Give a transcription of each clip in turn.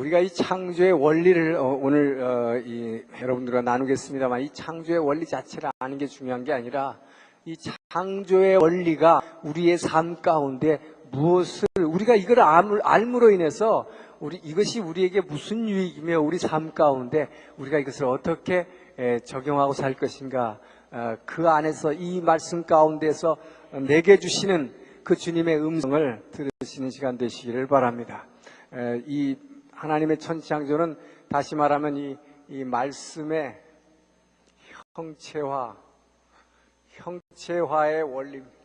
우리가 이 창조의 원리를 오늘 여러분들과 나누겠습니다만, 이 창조의 원리 자체를 아는 게 중요한 게 아니라 이 창조의 원리가 우리의 삶 가운데 무엇을, 우리가 이걸 알므로 인해서 이것이 우리에게 무슨 유익이며 우리 삶 가운데 우리가 이것을 어떻게 적용하고 살 것인가, 그 안에서 이 말씀 가운데서 내게 주시는 그 주님의 음성을 들으시는 시간 되시기를 바랍니다. 이 하나님의 천지창조는 다시 말하면 이 말씀의 형체화의 원리입니다.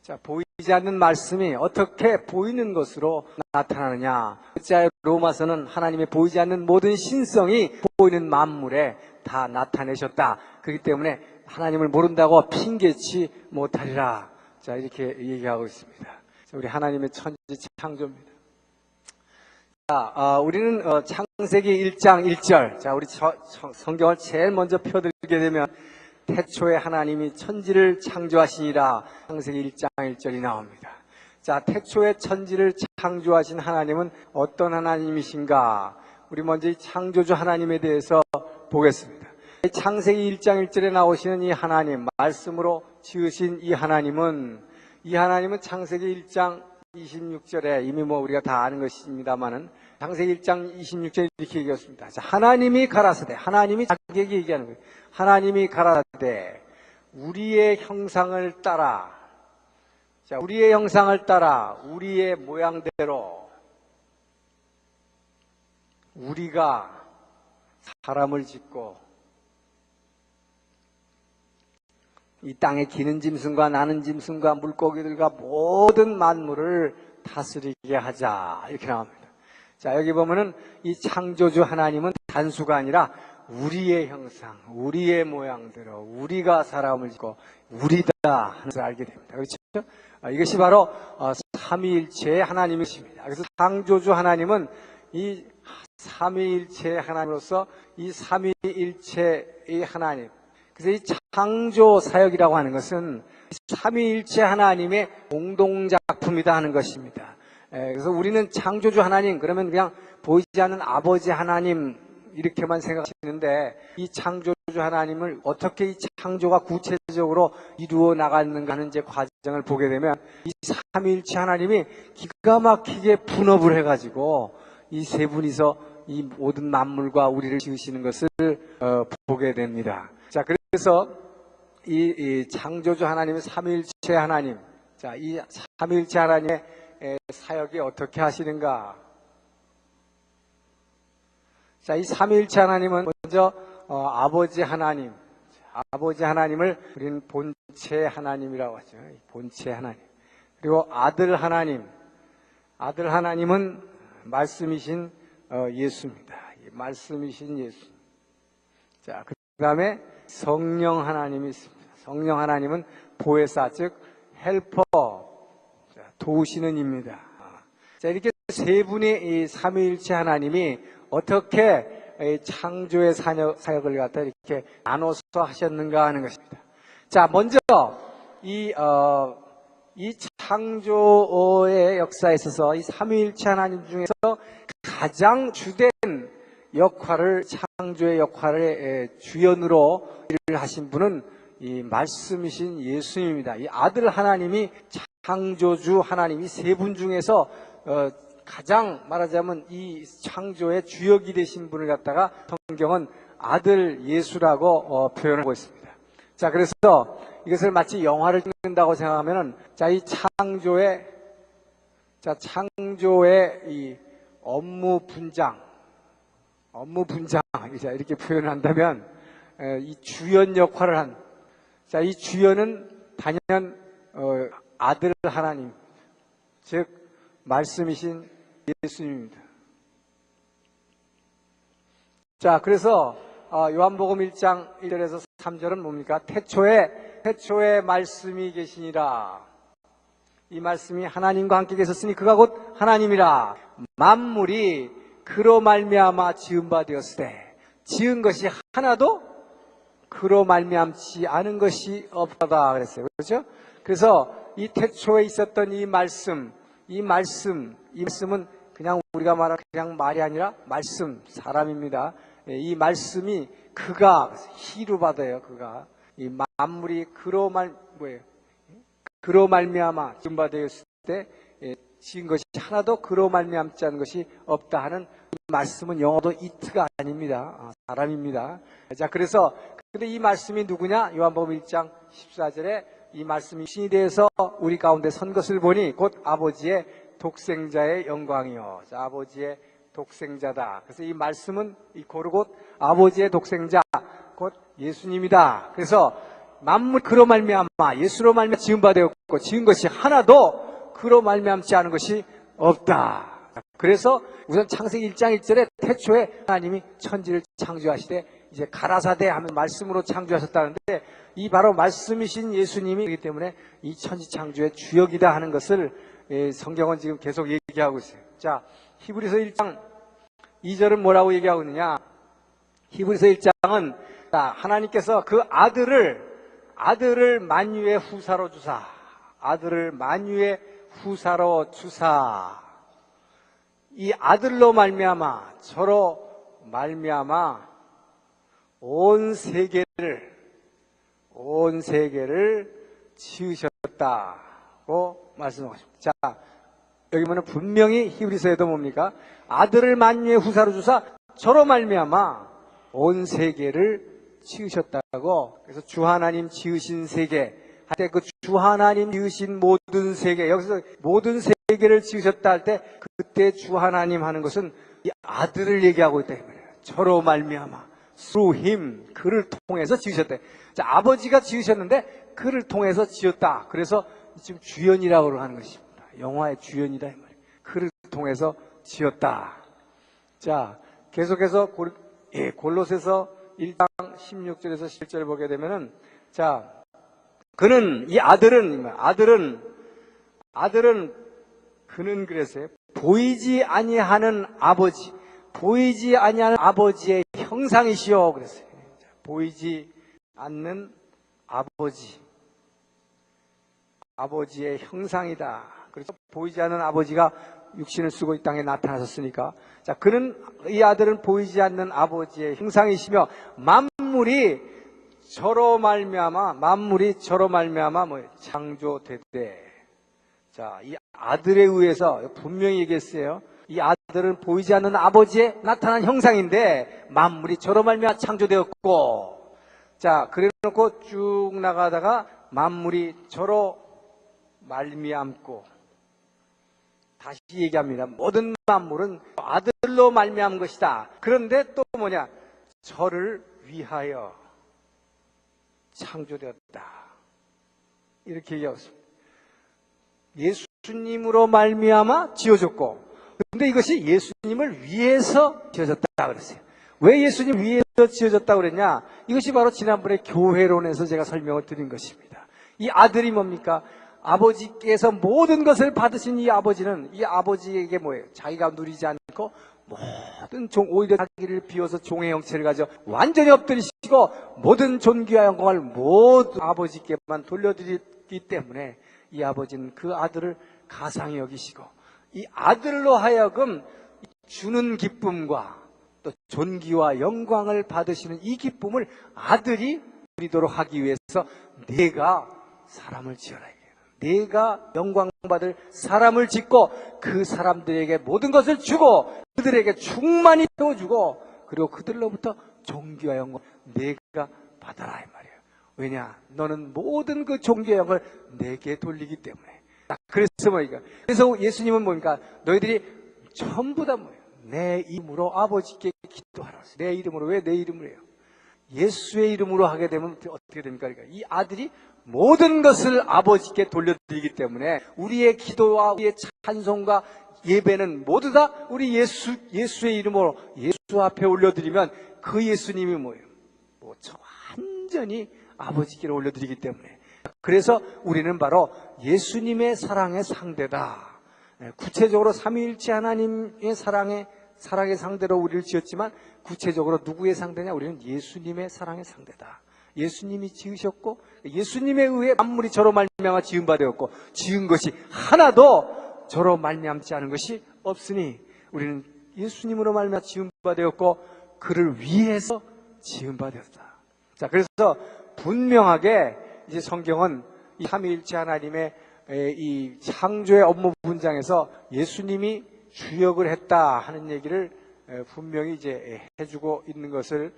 자, 보이지 않는 말씀이 어떻게 보이는 것으로 나타나느냐. 자, 로마서는 하나님의 보이지 않는 모든 신성이 보이는 만물에 다 나타내셨다. 그렇기 때문에 하나님을 모른다고 핑계치 못하리라. 자, 이렇게 얘기하고 있습니다. 자, 우리 하나님의 천지창조입니다. 자, 우리는 창세기 1장 1절. 자, 우리 성경을 제일 먼저 펴들게 되면 태초에 하나님이 천지를 창조하시니라. 창세기 1장 1절이 나옵니다. 자, 태초에 천지를 창조하신 하나님은 어떤 하나님이신가? 우리 먼저 이 창조주 하나님에 대해서 보겠습니다. 창세기 1장 1절에 나오시는 이 하나님, 말씀으로 지으신 이 하나님은 창세기 1장 26절에 이미 우리가 다 아는 것입니다만은, 창세기 1장 26절에 이렇게 얘기했습니다. 자, 하나님이 가라사대, 하나님이 자기에게 얘기하는 거예요. 하나님이 가라사대, 우리의 형상을 따라, 자, 우리의 형상을 따라, 우리의 모양대로 우리가 사람을 짓고 이 땅에 기는 짐승과 나는 짐승과 물고기들과 모든 만물을 다스리게 하자. 이렇게 나옵니다. 자, 여기 보면은 이 창조주 하나님은 단수가 아니라 우리의 형상, 우리의 모양대로 우리가 사람을 짓고 우리다 하는 것을 알게 됩니다. 그렇죠? 이것이 바로 삼위일체의 하나님이십니다. 그래서 창조주 하나님은 이 삼위일체의 하나님으로서 이 삼위일체의 하나님, 그래서 이 창조 사역이라고 하는 것은 삼위일체 하나님의 공동작품이다 하는 것입니다. 그래서 우리는 창조주 하나님 그러면 그냥 보이지 않는 아버지 하나님 이렇게만 생각하시는데, 이 창조주 하나님을 어떻게 이 창조가 구체적으로 이루어 나가는가 하는 이제 과정을 보게 되면, 이 삼위일체 하나님이 기가 막히게 분업을 해가지고 이 세 분이서 이 모든 만물과 우리를 지으시는 것을 보게 됩니다. 자, 그래서 이 창조주 하나님의 삼위일체 하나님, 자, 이 삼위일체 하나님의 사역이 어떻게 하시는가? 자, 이 삼위일체 하나님은 먼저 아버지 하나님, 아버지 하나님을 우리는 본체 하나님이라고 하죠. 본체 하나님. 그리고 아들 하나님, 아들 하나님은 말씀이신 예수입니다. 말씀이신 예수. 자, 그 다음에 성령 하나님이 있습니다. 성령 하나님은 보혜사, 즉 헬퍼, 도우시는 입니다. 자, 이렇게 세 분의 이 삼위일체 하나님이 어떻게 창조의 사역을 갖다 이렇게 나눠서 하셨는가 하는 것입니다. 자, 먼저 이 창조의 역사에 있어서 이 삼위일체 하나님 중에서 가장 주된 역할을, 창조의 역할의 주연으로 일을 하신 분은 이 말씀이신 예수님입니다. 이 아들 하나님이 창조주 하나님이 세 분 중에서 가장 말하자면 이 창조의 주역이 되신 분을 갖다가 성경은 아들 예수라고 표현하고 있습니다. 자, 그래서 이것을 마치 영화를 찍는다고 생각하면은, 자, 이 창조의 이 업무 분장, 이렇게 표현한다면, 이 주연 역할을 한, 자, 이 주연은 단연 아들 하나님, 즉 말씀이신 예수님입니다. 자, 그래서 요한복음 1장 1절에서 3절은 뭡니까? 태초에 말씀이 계시니라. 이 말씀이 하나님과 함께 계셨으니 그가 곧 하나님이라. 만물이 그로 말미암아 지은 바 되었으되 지은 것이 하나도 그로 말미암지 않은 것이 없다 그랬어요. 그렇죠? 그래서 이 태초에 있었던 이 말씀은 그냥 우리가 말하는 그냥 말이 아니라 말씀, 사람입니다. 이 말씀이 그가 희로 받아요. 그가 이 만물이 그로 말미암아 지은 바 되었을 때 지은 것이 하나도 그로 말미암지 않은 것이 없다 하는 말씀은 영어도 이트가 아닙니다. 사람입니다. 자, 그래서 근데 이 말씀이 누구냐? 요한복음 1장 14절에 이 말씀이 신이 되어서 우리 가운데 선 것을 보니 곧 아버지의 독생자의 영광이요. 자, 아버지의 독생자다. 그래서 이 말씀은 이 고르곧 아버지의 독생자 곧 예수님이다. 그래서 만물 그로 말미암아 예수로 말미암아 지은 바 되었고 지은 것이 하나도 그로 말미암지 않은 것이 없다. 그래서 우선 창세기 1장 1절에 태초에 하나님이 천지를 창조하시되 이제 가라사대 하면 말씀으로 창조하셨다는데 이 바로 말씀이신 예수님이기 때문에 이 천지 창조의 주역이다 하는 것을 성경은 지금 계속 얘기하고 있어요. 자, 히브리서 1장 2절은 뭐라고 얘기하고 있느냐? 히브리서 1장은 하나님께서 그 아들을 만유의 후사로 주사, 아들을 만유의 후사로 주사, 이 아들로 말미암아 저로 말미암아 온 세계를 지으셨다고 말씀하고 있습니다. 자, 여기 보면 분명히 히브리서에도 뭡니까? 아들을 만유의 후사로 주사 저로 말미암아 온 세계를 지으셨다고. 그래서 주 하나님 지으신 세계 할 때 그 주 하나님 지으신 모든 세계, 여기서 모든 세계를 지으셨다 할 때 그때 주 하나님 하는 것은 이 아들을 얘기하고 있다 이 말이에요. 저로 말미암아 through him, 그를 통해서 지으셨다. 자, 아버지가 지으셨는데 그를 통해서 지었다. 그래서 지금 주연이라고 하는 것입니다. 영화의 주연이다 이 말이에요. 그를 통해서 지었다. 자, 계속해서 골로새서 1장 16절에서 17절을 보게 되면은, 자, 이 아들은 그는 그랬어요. 보이지 아니하는 아버지의 형상이시오 그랬어요. 보이지 않는 아버지의 형상이다. 그래서 보이지 않는 아버지가 육신을 쓰고 이 땅에 나타나셨으니까, 자, 이 아들은 보이지 않는 아버지의 형상이시며 만물이 저로 말미암아 창조되되. 자, 이 아들에 의해서 분명히 얘기했어요. 이 아들은 보이지 않는 아버지의 나타난 형상인데 만물이 저로 말미암아 창조되었고, 자, 그래놓고 쭉 나가다가 만물이 저로 말미암고 다시 얘기합니다. 모든 만물은 아들로 말미암은 것이다. 그런데 또 뭐냐? 저를 위하여 창조되었다. 이렇게 얘기하고 있습니다. 예수님으로 말미암아 지어졌고, 그런데 이것이 예수님을 위해서 지어졌다 그랬어요. 왜 예수님 위해서 지어졌다고 그랬냐? 이것이 바로 지난번에 교회론에서 제가 설명을 드린 것입니다. 이 아들이 뭡니까? 아버지께서 모든 것을 받으신 이 아버지는, 이 아버지에게 뭐예요? 자기가 누리지 않고 모든 오히려 자기를 비워서 종의 형체를 가져 완전히 엎드리시고 모든 존귀와 영광을 모두 아버지께만 돌려드리기 때문에 이 아버지는 그 아들을 가상히 여기시고, 이 아들로 하여금 주는 기쁨과 또 존귀와 영광을 받으시는 이 기쁨을 아들이 누리도록 하기 위해서 내가 사람을 지어라. 내가 영광받을 사람을 짓고 그 사람들에게 모든 것을 주고 그들에게 충만히 태워주고, 그리고 그들로부터 존귀와 영광 내가 받아라 이 말이에요. 왜냐? 너는 모든 그 존귀와 영광을 내게 돌리기 때문에. 그래서 뭐니까? 그래서 예수님은 뭡니까? 너희들이 전부 다 뭐예요? 내 이름으로 아버지께 기도하라. 내 이름으로. 왜 내 이름으로 해요? 예수의 이름으로 하게 되면 어떻게 됩니까? 그러니까 이 아들이 모든 것을 아버지께 돌려드리기 때문에 우리의 기도와 우리의 찬송과 예배는 모두 다 우리 예수의 이름으로 예수 앞에 올려드리면 그 예수님이 뭐예요? 완전히 아버지께 올려드리기 때문에. 그래서 우리는 바로 예수님의 사랑의 상대다. 구체적으로 삼위일체 하나님의 사랑의 상대로 우리를 지었지만 구체적으로 누구의 상대냐? 우리는 예수님의 사랑의 상대다. 예수님이 지으셨고 예수님에 의해 만물이 저로 말미암아 지은 바 되었고 지은 것이 하나도 저로 말미암지 않은 것이 없으니 우리는 예수님으로 말미암아 지은 바 되었고 그를 위해서 지은 바 되었다. 자, 그래서 분명하게 이제 성경은 이 삼위일체 하나님의 이 창조의 업무 분장에서 예수님이 주역을 했다 하는 얘기를 분명히 이제 해주고 있는 것을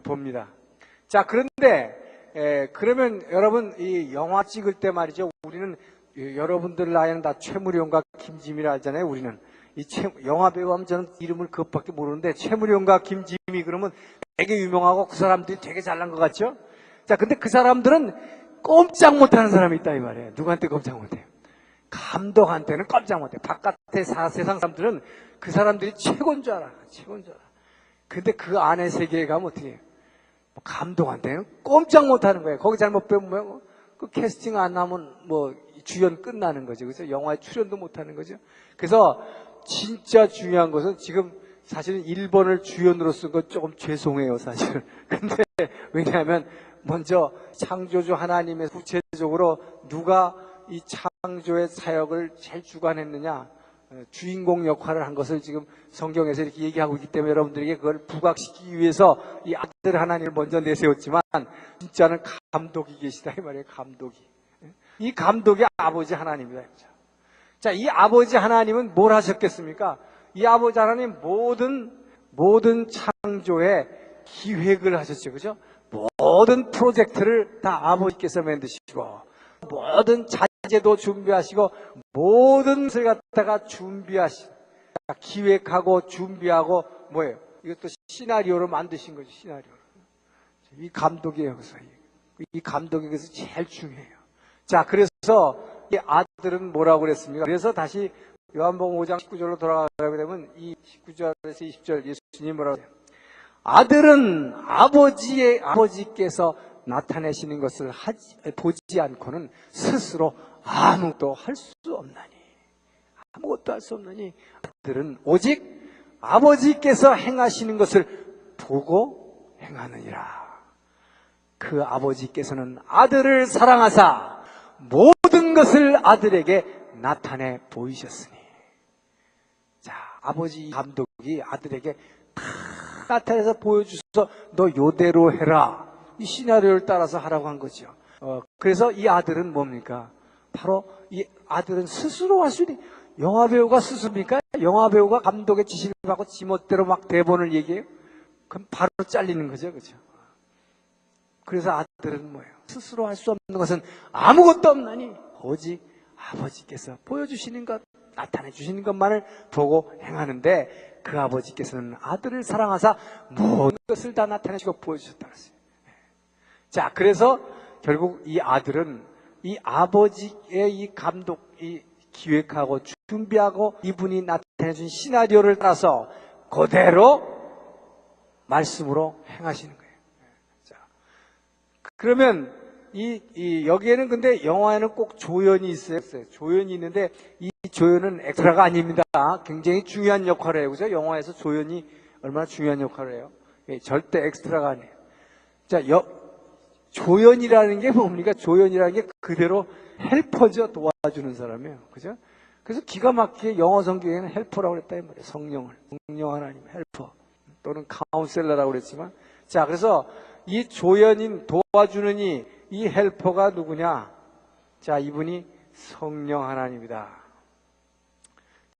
봅니다. 자, 그런데 그러면 여러분 이 영화 찍을 때 말이죠. 우리는 여러분들 나이는 다 최무룡과 김지미라 하잖아요. 우리는 이 영화 배우 하면 저는 이름을 그것밖에 모르는데 최무룡과 김지미 그러면 되게 유명하고 그 사람들이 되게 잘난 것 같죠? 자, 근데 그 사람들은 꼼짝 못하는 사람이 있다 이 말이에요. 누구한테 꼼짝 못해요? 감독한테는 꼼짝 못해요. 바깥의 세상 사람들은 그 사람들이 최고인 줄 알아. 최고인 줄 알아. 근데 그 안에 세계에 가면 어떻게 해요? 감독한테는 꼼짝 못하는 거예요. 거기 잘못 배우면 그 캐스팅 안 나면 뭐 주연 끝나는 거죠. 그래서 영화에 출연도 못하는 거죠. 그래서 진짜 중요한 것은 지금 사실은 1번을 주연으로 쓴 건 조금 죄송해요, 사실은. 근데 왜냐하면 먼저 창조주 하나님의 구체적으로 누가 이 창조의 사역을 잘 주관했느냐, 주인공 역할을 한 것을 지금 성경에서 이렇게 얘기하고 있기 때문에 여러분들에게 그걸 부각시키기 위해서 이 아들 하나님을 먼저 내세웠지만 진짜는 감독이 계시다 이 말이에요. 감독이. 이 감독이 아버지 하나님이다. 자, 이 아버지 하나님은 뭘 하셨겠습니까? 이 아버지 하나님 모든 창조의 기획을 하셨죠. 그죠? 모든 프로젝트를 다 아버지께서 만드시고 모든 자재도 준비하시고 모든 것을 갖다가 기획하고 준비하고 뭐예요? 이것도 시나리오로 만드신 거죠. 시나리오. 이 감독이에요. 그래서 이 감독이 그래서 제일 중요해요. 자, 그래서 이 아들은 뭐라고 그랬습니까? 그래서 다시 요한복음 5장 19절로 돌아가게 되면 이 19절에서 20절 예수님이 뭐라고 해요? 아들은 아버지께서 나타내시는 것을 보지 않고는 스스로 아무것도 할 수 없나니. 아무것도 할 수 없나니 아들은 오직 아버지께서 행하시는 것을 보고 행하느니라. 그 아버지께서는 아들을 사랑하사 모든 것을 아들에게 나타내 보이셨으니. 자, 아버지 감독이 아들에게 다 나타내서 보여주셔서 너 요대로 해라. 이 시나리오를 따라서 하라고 한 거죠. 그래서 이 아들은 뭡니까? 바로 이 아들은 스스로 할 수 있는, 영화배우가 스스로입니까? 영화배우가 감독의 지시를 받고 지멋대로 막 대본을 얘기해요? 그럼 바로 잘리는 거죠. 그죠? 그래서 아들은 뭐예요? 스스로 할 수 없는 것은 아무것도 없나니 오직 아버지께서 보여주시는 것, 나타내 주시는 것만을 보고 행하는데 그 아버지께서는 아들을 사랑하사 모든 것을 다 나타내시고 보여주셨다고 했어요. 자, 그래서 결국 이 아들은 이 아버지의 이 감독이 기획하고 준비하고 이분이 나타내준 시나리오를 따라서 그대로 말씀으로 행하시는 거예요. 자, 그러면 여기에는 근데 영화에는 꼭 조연이 있어요. 조연이 있는데 이 조연은 엑스트라가 아닙니다. 굉장히 중요한 역할을 해요. 그죠? 영화에서 조연이 얼마나 중요한 역할을 해요. 절대 엑스트라가 아니에요. 자, 조연이라는 게 뭡니까? 조연이라는 게 그대로 헬퍼죠. 도와주는 사람이에요. 그죠? 그래서 기가 막히게 영어 성경에는 헬퍼라고 그랬다 이 말이에요. 성령 하나님 헬퍼 또는 카운셀러라고 그랬지만, 자, 그래서 이 조연인 도와주는 이 헬퍼가 누구냐? 자, 이분이 성령 하나님이다.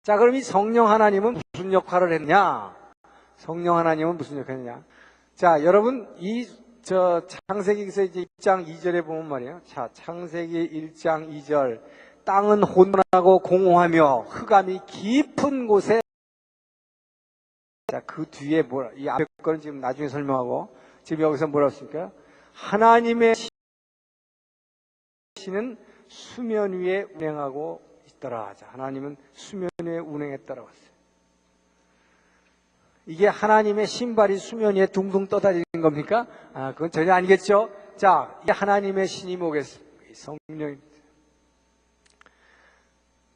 자, 그럼 이 성령 하나님은 무슨 역할을 했냐? 성령 하나님은 무슨 역할을 했냐? 자, 여러분 창세기에서 이제 1장 2절에 보면 말이에요. 자, 창세기 1장 2절. 땅은 혼돈하고 공허하며 흑암이 깊은 곳에. 자, 그 뒤에 이 앞에 거는 지금 나중에 설명하고, 지금 여기서 뭐라고 했습니까? 하나님의 신은 수면 위에 운행하고 있더라. 자, 하나님은 수면 위에 운행했다라고 했어요. 이게 하나님의 신발이 수면 위에 둥둥 떠다니는 겁니까? 그건 전혀 아니겠죠? 자, 이게 하나님의 신이 뭐겠습니까? 성령입니다.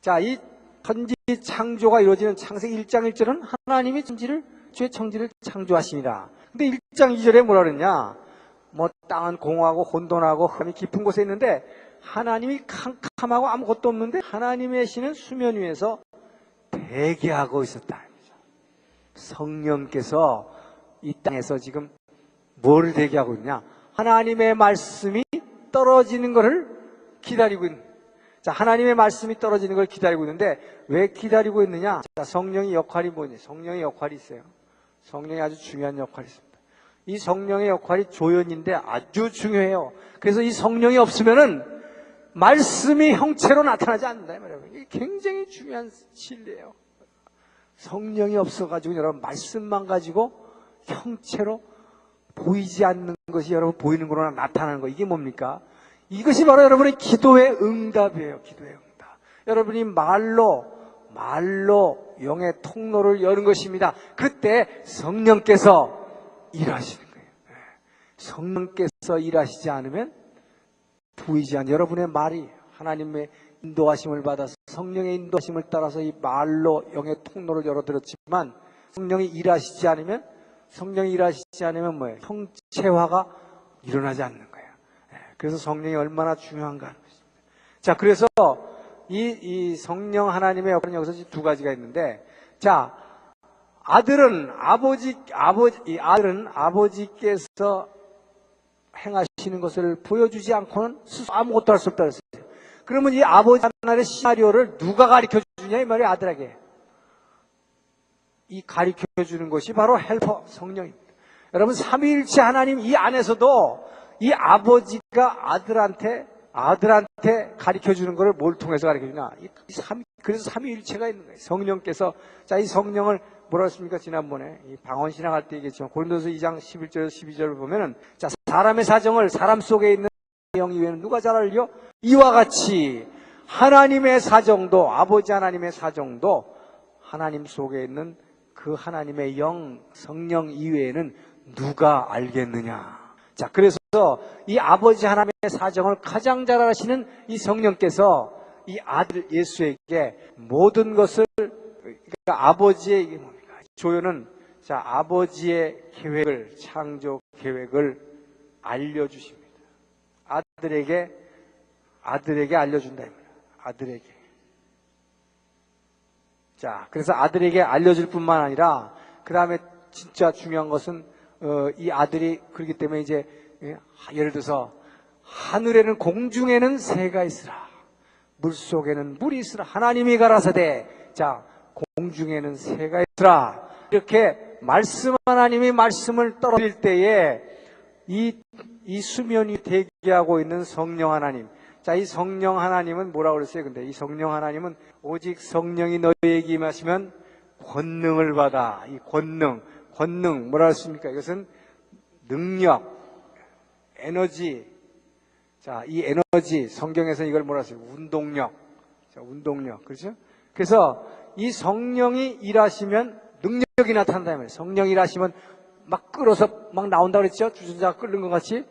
자, 이 천지 창조가 이루어지는 창세기 1장 1절은 하나님이 죄 천지를 창조하십니다. 근데 1장 2절에 뭐라 그랬냐? 뭐 땅은 공허하고 혼돈하고 흑암이 깊은 곳에 있는데 하나님이 캄캄하고 아무것도 없는데 하나님의 신은 수면 위에서 대기하고 있었다. 성령께서 이 땅에서 지금 뭐를 대기하고 있냐? 하나님의 말씀이 떨어지는 것을 기다리고 있는. 자, 하나님의 말씀이 떨어지는 걸 기다리고 있는데 왜 기다리고 있느냐? 자, 성령의 역할이 뭐냐? 성령의 역할이 있어요. 성령이 아주 중요한 역할이 있습니다. 이 성령의 역할이 조연인데 아주 중요해요. 그래서 이 성령이 없으면은 말씀이 형체로 나타나지 않는다 이 말이에요. 이게 굉장히 중요한 진리예요. 성령이 없어가지고 여러분 말씀만 가지고 형체로 보이지 않는 것이 여러분 보이는 거로나 나타나는 거, 이게 뭡니까? 이것이 바로 여러분의 기도의 응답이에요. 기도의 응답. 여러분이 말로 영의 통로를 여는 것입니다. 그때 성령께서 일하시는 거예요. 성령께서 일하시지 않으면 보이지 않는, 여러분의 말이 하나님의 인도하심을 받아서 성령의 인도하심을 따라서 이 말로 영의 통로를 열어드렸지만 성령이 일하시지 않으면 뭐예요? 형체화가 일어나지 않는 거예요. 그래서 성령이 얼마나 중요한가 하는 것입니다. 자, 그래서 이 성령 하나님의 역할은 여기서 두 가지가 있는데, 자, 아들은 아버지께서 행하시는 것을 보여주지 않고는 스스로 아무것도 할 수 없다 그랬어요. 그러면 이 아버지 하나의 시나리오를 누가 가르쳐 주냐 이 말이에요. 아들에게. 이 가르쳐 주는 것이 바로 헬퍼 성령입니다. 여러분, 삼위일체 하나님 이 안에서도 이 아버지가 아들한테 가르쳐 주는 것을 뭘 통해서 가르쳐 주냐? 그래서 삼위일체가 있는 거예요. 성령께서, 자, 이 성령을 뭐라 했습니까? 지난번에 이 방언 신앙할 때 얘기했지만 고린도서 2장 11절에서 12절을 보면은, 자, 사람의 사정을 사람 속에 있는 영 이외에는 누가 잘 알려? 이와 같이 하나님의 사정도, 아버지 하나님의 사정도 하나님 속에 있는 그 하나님의 영, 성령 이외에는 누가 알겠느냐? 자, 그래서 이 아버지 하나님의 사정을 가장 잘 아시는 이 성령께서 이 아들 예수에게 모든 것을, 그러니까 아버지의, 이게 뭡니까? 조연은, 자, 아버지의 계획을, 창조 계획을 알려주십니다. 아들에게 알려준다. 아들에게. 자, 그래서 아들에게 알려줄 뿐만 아니라, 그 다음에 진짜 중요한 것은, 이 아들이, 그렇기 때문에 이제, 예를 들어서, 하늘에는, 공중에는 새가 있으라. 물 속에는 물이 있으라. 하나님이 가라사대. 자, 공중에는 새가 있으라. 이렇게 하나님이 말씀을 떨어뜨릴 때에, 이 수면이 대기하고 있는 성령 하나님. 자, 이 성령 하나님은 뭐라고 그랬어요? 근데 이 성령 하나님은 오직 성령이 너희에게 임하시면 권능을 받아. 이 권능 뭐라 했습니까? 이것은 능력, 에너지. 자, 이 에너지, 성경에서 이걸 뭐라 했어요? 운동력. 자, 운동력. 그렇죠? 그래서 이 성령이 일하시면 능력이 나타난다 말이에요. 성령이 일하시면 막 끌어서 막 나온다 그랬죠? 주전자가 끓는 것 같이.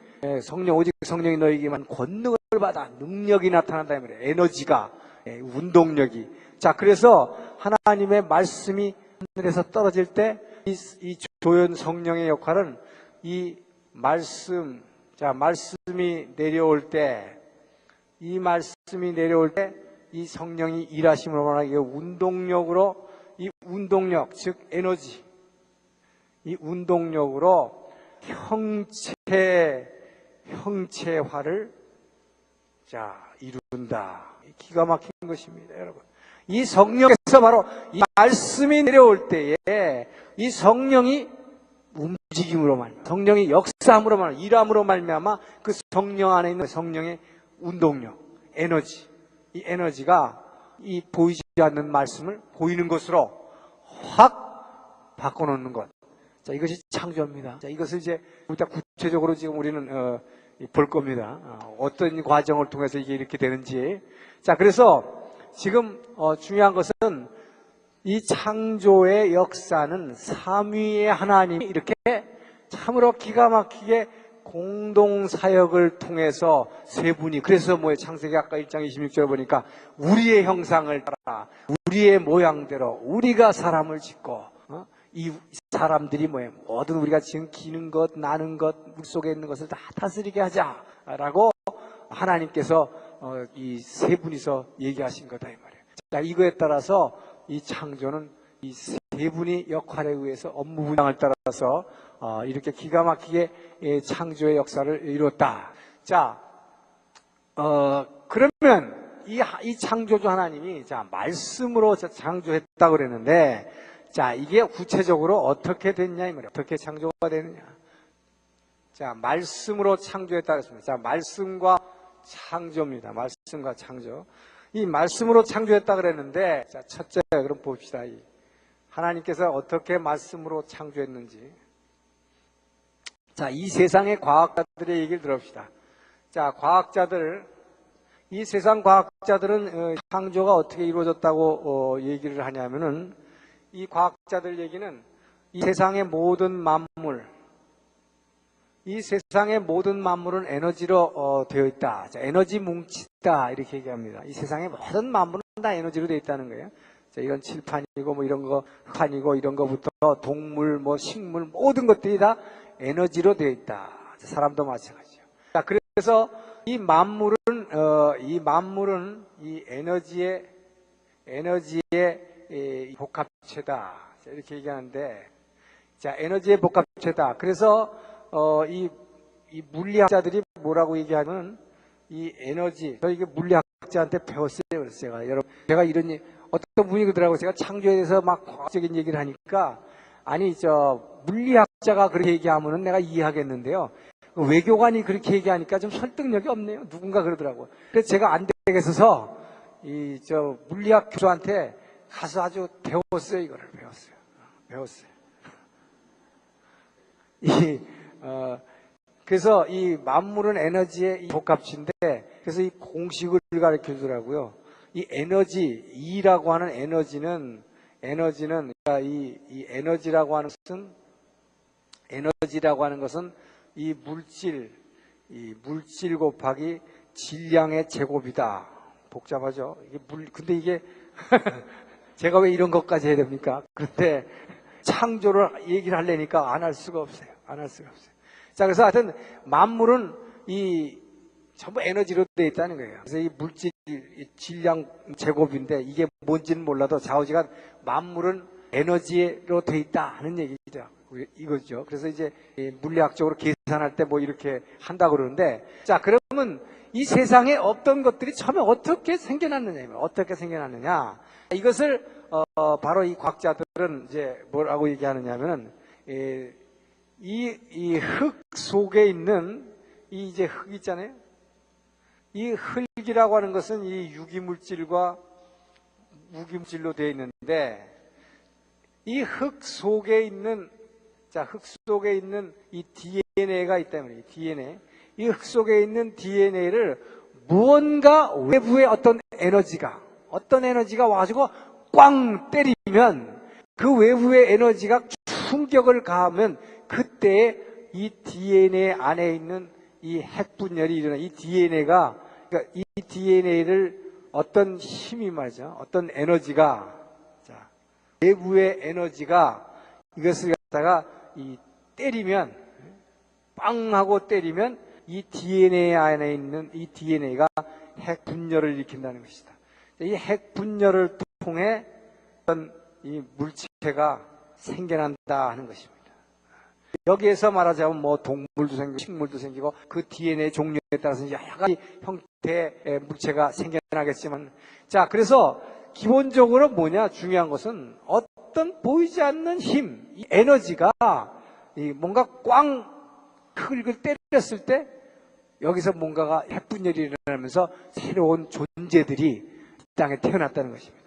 오직 성령이 너희에게만 권능을 받아. 능력이 나타난다 말이에요. 에너지가, 운동력이. 자, 그래서 하나님의 말씀이 하늘에서 떨어질 때 이 조연 성령의 역할은 이 말씀이 내려올 때, 이 성령이 일하심으로 말하기에 운동력으로, 이 운동력, 즉 에너지, 이 운동력으로 형체화를 이룬다. 기가 막힌 것입니다, 여러분. 이 성령께서 바로 이 말씀이 내려올 때에 이 성령이 움직임으로 말미암아, 성령이 역사함으로 말미암아, 일함으로 말미암아 그 성령 안에 있는 성령의 운동력, 에너지, 이 에너지가 이 보이지 않는 말씀을 보이는 것으로 확 바꿔놓는 것. 자, 이것이 창조입니다. 자, 이것을 이제 일단 구체적으로 지금 우리는 볼 겁니다. 어떤 과정을 통해서 이게 이렇게 되는지. 자, 그래서 지금 중요한 것은 이 창조의 역사는 삼위의 하나님이 이렇게 참으로 기가 막히게 공동사역을 통해서 세 분이, 그래서 창세기 아까 1장 26절 보니까 우리의 형상을 따라 우리의 모양대로 우리가 사람을 짓고, 이 사람들이 모든 우리가 지금 기는 것, 나는 것, 물속에 있는 것을 다 다스리게 하자라고 하나님께서 이 세 분이서 얘기하신 거다 이 말이에요. 자, 이거에 따라서 이 창조는 이 세 대분위 역할에 의해서 업무 분양을 따라서 이렇게 기가 막히게 창조의 역사를 이뤘다. 자, 그러면 이 창조주 하나님이 자 말씀으로 창조했다고 그랬는데, 자 이게 구체적으로 어떻게 됐냐 이 말이에요. 어떻게 창조가 되느냐. 자 말씀으로 창조했다 그랬습니다. 자 말씀과 창조입니다. 말씀과 창조. 이 말씀으로 창조했다 그랬는데, 자 첫째 그럼 봅시다. 하나님께서 어떻게 말씀으로 창조했는지. 자 이 세상의 과학자들의 얘기를 들읍시다. 자 이 세상 과학자들은 창조가 어떻게 이루어졌다고 얘기를 하냐면은, 이 과학자들 얘기는 이 세상의 모든 만물, 이 세상의 모든 만물은 에너지로 되어 있다. 자, 에너지 뭉치다 이렇게 얘기합니다. 이 세상의 모든 만물은 다 에너지로 되어 있다는 거예요. 자, 이런 칠판이고 뭐 이런 거 흙판이고 이런 거부터 동물 뭐 식물 모든 것들이 다 에너지로 되어 있다. 자, 사람도 마찬가지죠. 자, 그래서 이 만물은 이 에너지의 복합체다. 자, 이렇게 얘기하는데, 자 에너지의 복합체다. 그래서 이 물리학자들이 뭐라고 얘기하면, 이 에너지, 저 이게 물리학자한테 배웠어요. 그래서 제가 이런 어떤 분이 그러더라고요. 제가 창조에 대해서 막 과학적인 얘기를 하니까, 아니 물리학자가 그렇게 얘기하면은 내가 이해하겠는데요. 외교관이 그렇게 얘기하니까 좀 설득력이 없네요. 누군가 그러더라고요. 그래서 제가 안 되겠어서 물리학 교수한테 가서 아주 배웠어요. 이거를 배웠어요. 그래서 이 만물은 에너지의 이 복합체인데, 그래서 이 공식을 가르쳐 주더라고요. 이 에너지, E라고 하는 에너지는 그러니까 이 에너지라고 하는 것은 이 물질 곱하기 질량의 제곱이다. 복잡하죠? 근데 이게 제가 왜 이런 것까지 해야 됩니까? 그런데 창조를 얘기를 하려니까 안 할 수가 없어요. 자, 그래서 하여튼 만물은 전부 에너지로 되어 있다는 거예요. 그래서 이 물질, 질량 제곱인데 이게 뭔지는 몰라도 좌우지간 만물은 에너지로 되어 있다 하는 얘기죠. 이거죠. 그래서 이제 물리학적으로 계산할 때 뭐 이렇게 한다고 그러는데, 자 그러면 이 세상에 없던 것들이 처음에 어떻게 생겨났느냐. 이것을 바로 이 과학자들은 이제 뭐라고 얘기하느냐면은, 이 흙 속에 있는 이제 흙 있잖아요. 이 흙이라고 하는 것은 이 유기물질과 무기물질로 되어 있는데, 이 흙 속에 있는 이 DNA가 있다면, 이 흙 속에 있는 DNA를 무언가 외부의 어떤 에너지가 와가지고 꽝 때리면, 그 외부의 에너지가 충격을 가하면 그때 이 DNA 안에 있는 이 핵분열이 일어나. 이 DNA가, 그러니까 이 DNA를 어떤 힘이 말이죠. 어떤 에너지가, 외부의 에너지가 이것을 갖다가 때리면, 빵 하고 때리면 이 DNA 안에 있는 이 DNA가 핵분열을 일으킨다는 것이다. 이 핵분열을 통해 어떤 이 물체가 생겨난다 하는 것입니다. 여기에서 말하자면 뭐 동물도 생기고 식물도 생기고 그 DNA 종류에 따라서 여러 가지 형태의 물체가 생겨나겠지만, 자 그래서 기본적으로 중요한 것은 어떤 보이지 않는 힘, 이 에너지가 뭔가 꽝 흙을 때렸을 때 여기서 뭔가가 핵분열이 일어나면서 새로운 존재들이 이 땅에 태어났다는 것입니다.